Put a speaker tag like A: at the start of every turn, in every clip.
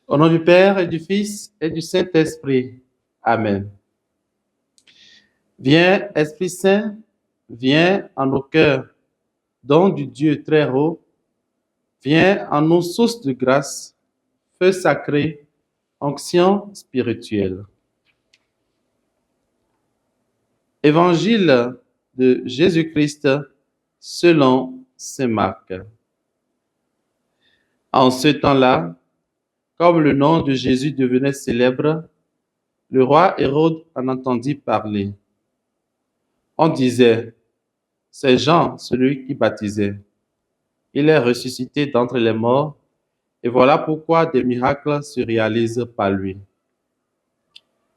A: Au nom du Père et du Fils et du Saint-Esprit. Amen. Viens, Esprit Saint, viens en nos cœurs, don du Dieu très haut. Viens en nos sources de grâce, feu sacré, onction spirituelle. Évangile de Jésus-Christ selon saint Marc. En ce temps-là, comme le nom de Jésus devenait célèbre, le roi Hérode en entendit parler. On disait, c'est Jean, celui qui baptisait. Il est ressuscité d'entre les morts, et voilà pourquoi des miracles se réalisent par lui.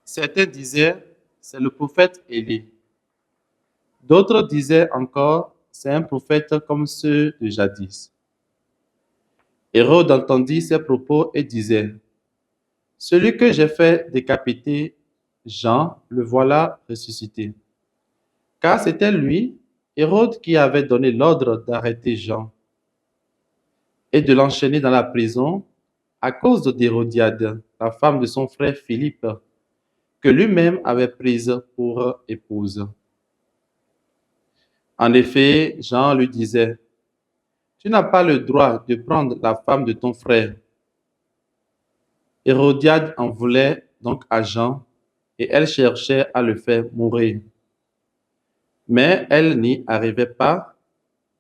A: Certains disaient, c'est le prophète Élie. D'autres disaient encore, c'est un prophète comme ceux de jadis. Hérode entendit ces propos et disait, celui que j'ai fait décapiter, Jean, le voilà ressuscité. Car c'était lui, Hérode, qui avait donné l'ordre d'arrêter Jean et de l'enchaîner dans la prison à cause d'Hérodiade, la femme de son frère Philippe, que lui-même avait prise pour épouse. En effet, Jean lui disait, tu n'as pas le droit de prendre la femme de ton frère. Hérodiade en voulait donc à Jean, et elle cherchait à le faire mourir. Mais elle n'y arrivait pas,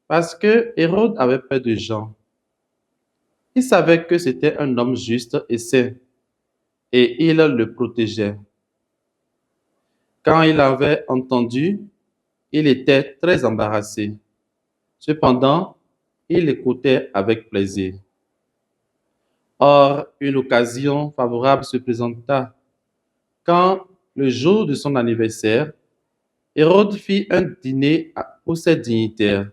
A: parce que Hérode avait peur de Jean. Il savait que c'était un homme juste et saint, et il le protégeait. Quand il avait entendu, il était très embarrassé. Cependant, il écoutait avec plaisir. Or, une occasion favorable se présenta quand, le jour de son anniversaire, Hérode fit un dîner pour ses dignitaires,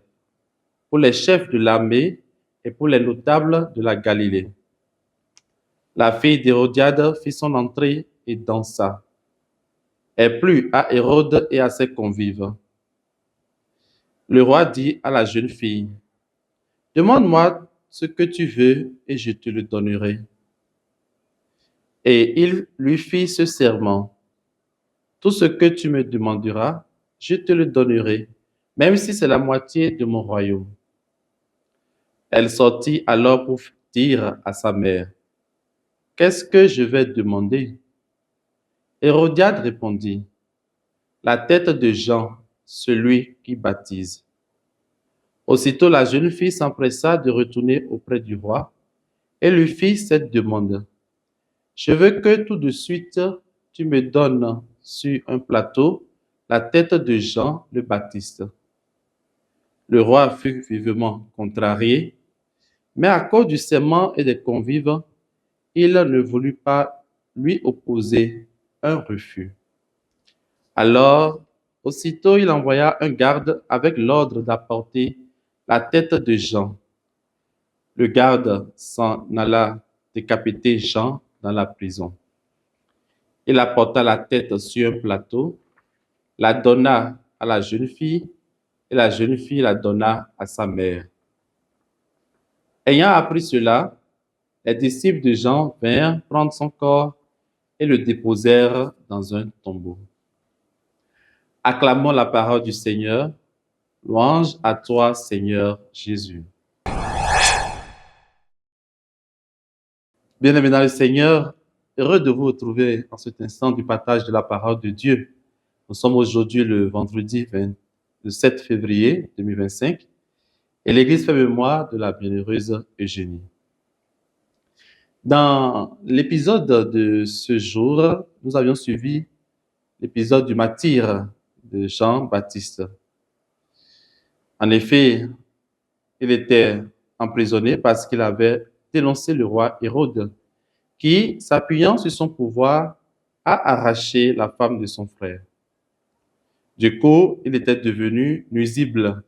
A: pour les chefs de l'armée et pour les notables de la Galilée. La fille d'Hérodiade fit son entrée et dansa. Elle plut à Hérode et à ses convives. Le roi dit à la jeune fille, « Demande-moi ce que tu veux et je te le donnerai. » Et il lui fit ce serment, « Tout ce que tu me demanderas, je te le donnerai, même si c'est la moitié de mon royaume. » Elle sortit alors pour dire à sa mère, « Qu'est-ce que je vais demander? » Hérodiade répondit, « La tête de Jean, celui qui baptise. » Aussitôt la jeune fille s'empressa de retourner auprès du roi et lui fit cette demande. « Je veux que tout de suite tu me donnes sur un plateau la tête de Jean le Baptiste. » Le roi fut vivement contrarié, mais à cause du serment et des convives, il ne voulut pas lui opposer un refus. Alors, aussitôt il envoya un garde avec l'ordre d'apporter la tête de Jean. Le garde s'en alla décapiter Jean dans la prison. Il apporta la tête sur un plateau, la donna à la jeune fille, et la jeune fille la donna à sa mère. Ayant appris cela, les disciples de Jean vinrent prendre son corps et le déposèrent dans un tombeau. Acclamons la parole du Seigneur. Louange à toi, Seigneur Jésus. Bien-aimés dans le Seigneur, heureux de vous retrouver en cet instant du partage de la parole de Dieu. Nous sommes aujourd'hui le vendredi 7 février 2025 et l'Église fait mémoire de la bienheureuse Eugénie. Dans l'épisode de ce jour, nous avions suivi l'épisode du martyre de Jean-Baptiste. En effet, il était emprisonné parce qu'il avait dénoncé le roi Hérode, qui, s'appuyant sur son pouvoir, a arraché la femme de son frère. Du coup, il était devenu nuisible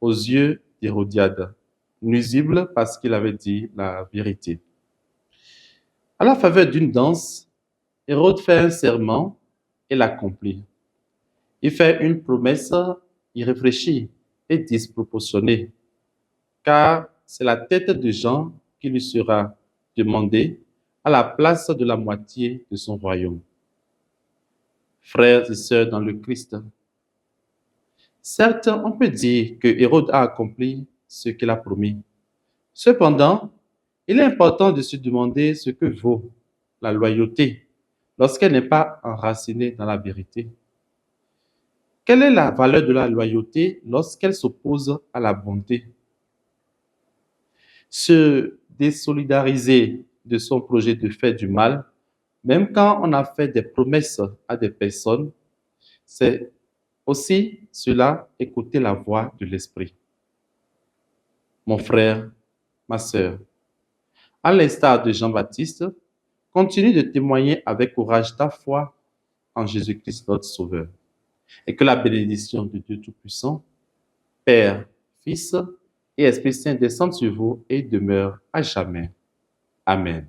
A: aux yeux d'Hérodiade. Nuisible parce qu'il avait dit la vérité. À la faveur d'une danse, Hérode fait un serment et l'accomplit. Il fait une promesse irréfléchie et disproportionnée, car c'est la tête de Jean qui lui sera demandée à la place de la moitié de son royaume. Frères et sœurs dans le Christ, certes, on peut dire que Hérode a accompli ce qu'il a promis. Cependant, il est important de se demander ce que vaut la loyauté lorsqu'elle n'est pas enracinée dans la vérité. Quelle est la valeur de la loyauté lorsqu'elle s'oppose à la bonté? Se désolidariser de son projet de faire du mal, même quand on a fait des promesses à des personnes, c'est aussi cela, écouter la voix de l'esprit. Mon frère, ma sœur, à l'instar de Jean-Baptiste, continue de témoigner avec courage ta foi en Jésus-Christ notre Sauveur. Et que la bénédiction de Dieu Tout-Puissant, Père, Fils et Esprit Saint descendent sur vous et demeure à jamais. Amen.